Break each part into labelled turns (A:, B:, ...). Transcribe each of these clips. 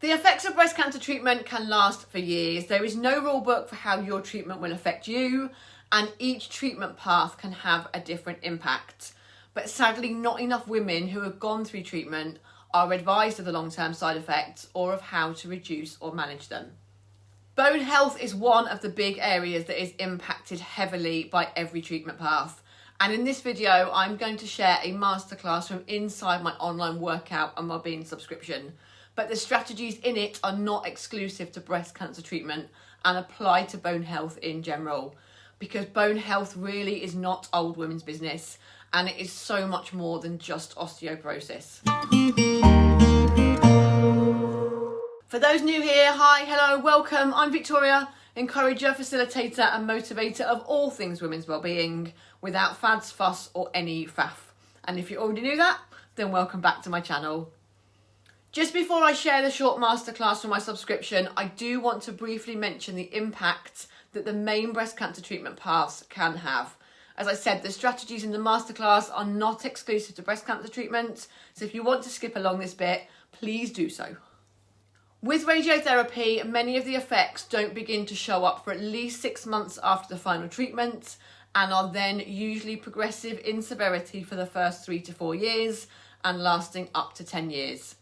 A: The effects of breast cancer treatment can last for years. There is no rule book for how your treatment will affect you, and each treatment path can have a different impact. But sadly, not enough women who have gone through treatment are advised of the long-term side effects or of how to reduce or manage them. Bone health is one of the big areas that is impacted heavily by every treatment path. And in this video, I'm going to share a masterclass from inside my online workout and wellbeing subscription. But the strategies in it are not exclusive to breast cancer treatment and apply to bone health in general, because bone health really is not old women's business, and it is so much more than just osteoporosis. For those new here, hi, hello, welcome. I'm Victoria, encourager, facilitator and motivator of all things women's wellbeing, without fads, fuss or any faff. And if you already knew that, then welcome back to my channel. Just before I share the short masterclass from my subscription, I do want to briefly mention the impact that the main breast cancer treatment paths can have. As I said, the strategies in the masterclass are not exclusive to breast cancer treatment, so if you want to skip along this bit, please do so. With radiotherapy, many of the effects don't begin to show up for at least 6 months after the final treatment, and are then usually progressive in severity for the first 3 to 4 years and lasting up to 10 years.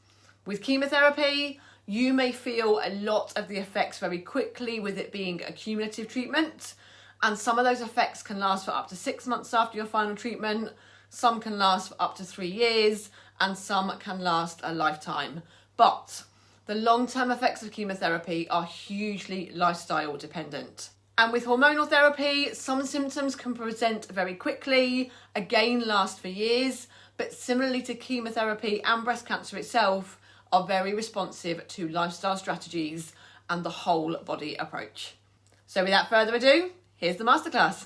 A: With chemotherapy, you may feel a lot of the effects very quickly, with it being a cumulative treatment, and some of those effects can last for up to 6 months after your final treatment, some can last for up to 3 years, and some can last a lifetime. But the long-term effects of chemotherapy are hugely lifestyle dependent. And with hormonal therapy, some symptoms can present very quickly, again last for years, but similarly to chemotherapy and breast cancer itself, are very responsive to lifestyle strategies and the whole body approach. So without further ado, here's the masterclass.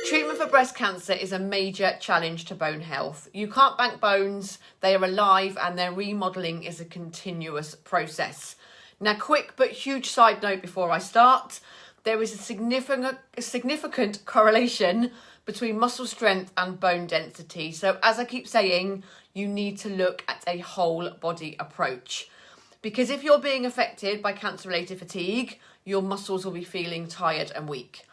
A: Treatment for breast cancer is a major challenge to bone health. You can't bank bones, they are alive, and their remodelling is a continuous process. Now, quick but huge side note before I start, there is a significant correlation between muscle strength and bone density. So as I keep saying, you need to look at a whole body approach. Because if you're being affected by cancer-related fatigue, your muscles will be feeling tired and weak.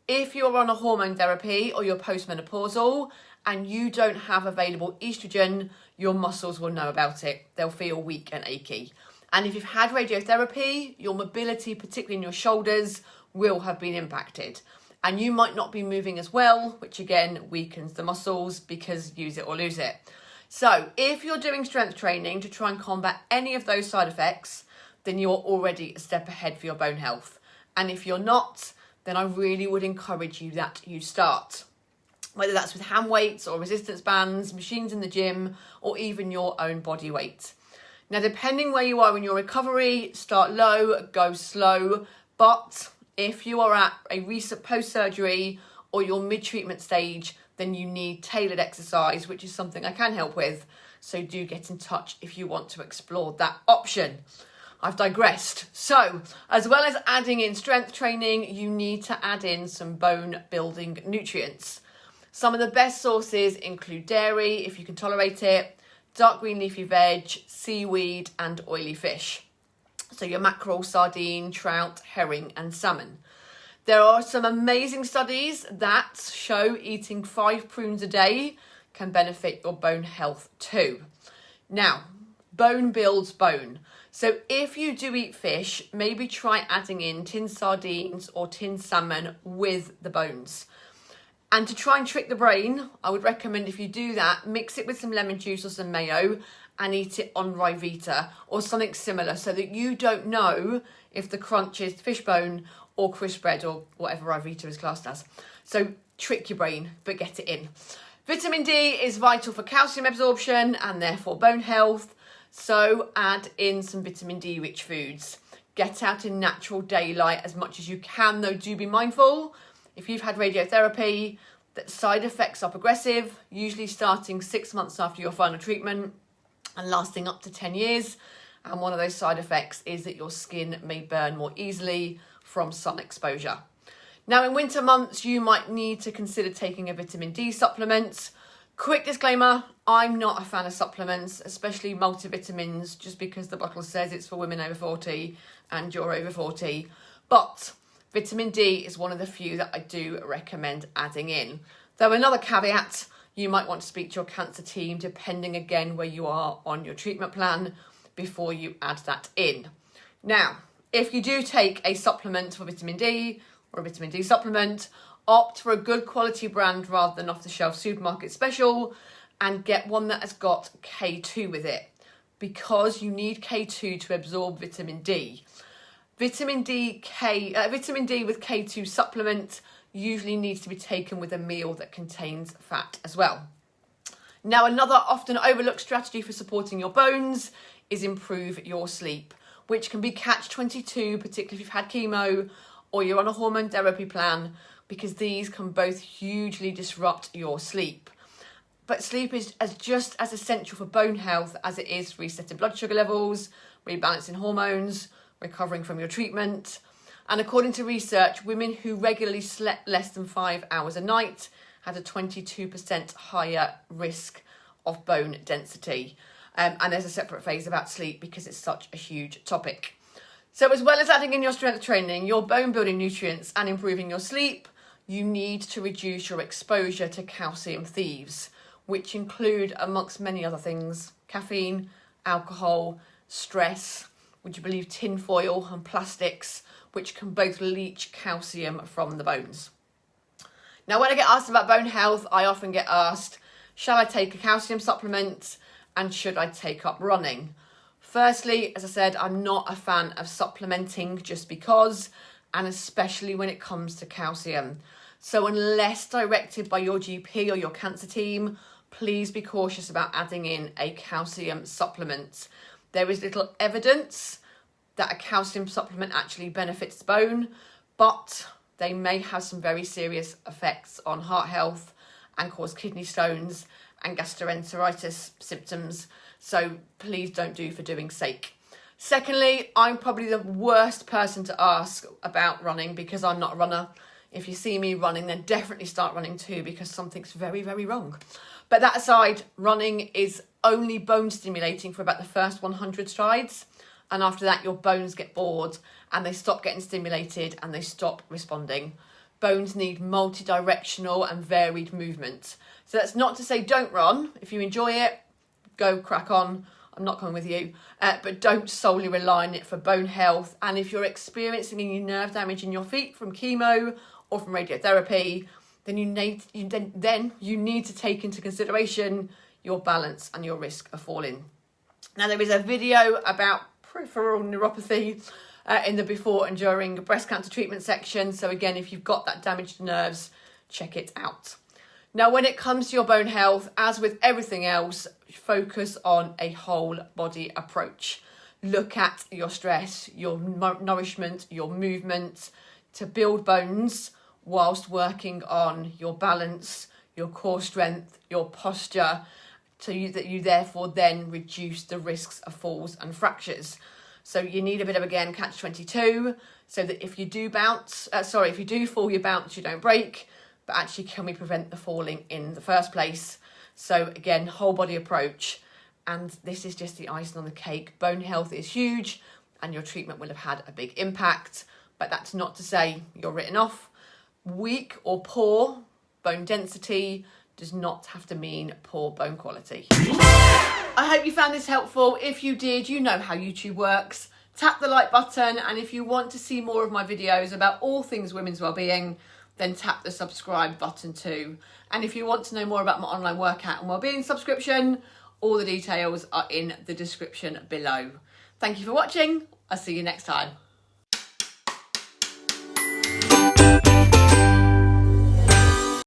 A: If you're on a hormone therapy or you're postmenopausal and you don't have available estrogen, your muscles will know about it. They'll feel weak and achy. And if you've had radiotherapy, your mobility, particularly in your shoulders, will have been impacted. And you might not be moving as well, which again weakens the muscles, because use it or lose it. So if you're doing strength training to try and combat any of those side effects, then you're already a step ahead for your bone health. And if you're not, then I really would encourage you that you start. Whether that's with hand weights or resistance bands, machines in the gym, or even your own body weight. Now, depending where you are in your recovery, start low, go slow, but if you are at a recent post-surgery or your mid-treatment stage, then you need tailored exercise, which is something I can help with. So do get in touch if you want to explore that option. I've digressed. So, as well as adding in strength training, you need to add in some bone building nutrients. Some of the best sources include dairy, if you can tolerate it, dark green leafy veg, seaweed, and oily fish. So your mackerel, sardine, trout, herring, and salmon. There are some amazing studies that show eating 5 prunes a day can benefit your bone health too. Now, bone builds bone. So if you do eat fish, maybe try adding in tinned sardines or tinned salmon with the bones. And to try and trick the brain, I would recommend, if you do that, mix it with some lemon juice or some mayo and eat it on Rivita or something similar, so that you don't know if the crunch is fish bone or crisp bread or whatever Rivita is classed as. So trick your brain, but get it in. Vitamin D is vital for calcium absorption and therefore bone health. So add in some vitamin D rich foods. Get out in natural daylight as much as you can, though do be mindful. If you've had radiotherapy, that side effects are progressive, usually starting 6 months after your final treatment and lasting up to 10 years. And one of those side effects is that your skin may burn more easily from sun exposure. Now, in winter months, you might need to consider taking a vitamin D supplement. Quick disclaimer, I'm not a fan of supplements, especially multivitamins, just because the bottle says it's for women over 40 and you're over 40. But vitamin D is one of the few that I do recommend adding in. Though another caveat, you might want to speak to your cancer team, depending again where you are on your treatment plan, before you add that in. Now, if you do take a supplement for vitamin D or a vitamin D supplement, opt for a good quality brand rather than off-the-shelf supermarket special, and get one that has got K2 with it, because you need K2 to absorb vitamin D. Vitamin D with K2 supplement usually needs to be taken with a meal that contains fat as well. Now, another often overlooked strategy for supporting your bones is improve your sleep, which can be catch-22, particularly if you've had chemo or you're on a hormone therapy plan, because these can both hugely disrupt your sleep. But sleep is just as essential for bone health as it is resetting blood sugar levels, rebalancing hormones, recovering from your treatment. And according to research, women who regularly slept less than 5 hours a night had a 22% higher risk of bone density. And there's a separate phase about sleep because it's such a huge topic. So as well as adding in your strength training, your bone building nutrients and improving your sleep, you need to reduce your exposure to calcium thieves, which include, amongst many other things, caffeine, alcohol, stress, would you believe tinfoil and plastics, which can both leach calcium from the bones. Now, when I get asked about bone health, I often get asked, shall I take a calcium supplement and should I take up running? Firstly, as I said, I'm not a fan of supplementing just because, and especially when it comes to calcium. So unless directed by your GP or your cancer team, please be cautious about adding in a calcium supplement. There is little evidence that a calcium supplement actually benefits the bone, but they may have some very serious effects on heart health and cause kidney stones and gastroenteritis symptoms. So please don't do for doing's sake. Secondly, I'm probably the worst person to ask about running because I'm not a runner. If you see me running, then definitely start running too, because something's very, very wrong. But that aside, running is only bone stimulating for about the first 100 strides. And after that, your bones get bored and they stop getting stimulated and they stop responding. Bones need multi-directional and varied movement. So that's not to say don't run. If you enjoy it, go crack on. I'm not coming with you, but don't solely rely on it for bone health. And if you're experiencing any nerve damage in your feet from chemo or from radiotherapy, then you need to take into consideration your balance and your risk of falling. Now, there is a video about peripheral neuropathy in the before and during breast cancer treatment section. So again, if you've got that damaged nerves, check it out. Now, when it comes to your bone health, as with everything else, focus on a whole body approach. Look at your stress, your nourishment, your movement to build bones whilst working on your balance, your core strength, your posture, so that you therefore then reduce the risks of falls and fractures. So you need a bit of, again, catch-22, so that if you do fall, you bounce, you don't break. But actually, can we prevent the falling in the first place? So again, whole body approach. And this is just the icing on the cake. Bone health is huge and your treatment will have had a big impact. But that's not to say you're written off. Weak or poor bone density does not have to mean poor bone quality. I hope you found this helpful. If you did, you know how YouTube works. Tap the like button. And if you want to see more of my videos about all things women's wellbeing, then tap the subscribe button too. And if you want to know more about my online workout and wellbeing subscription, all the details are in the description below. Thank you for watching. I'll see you next time.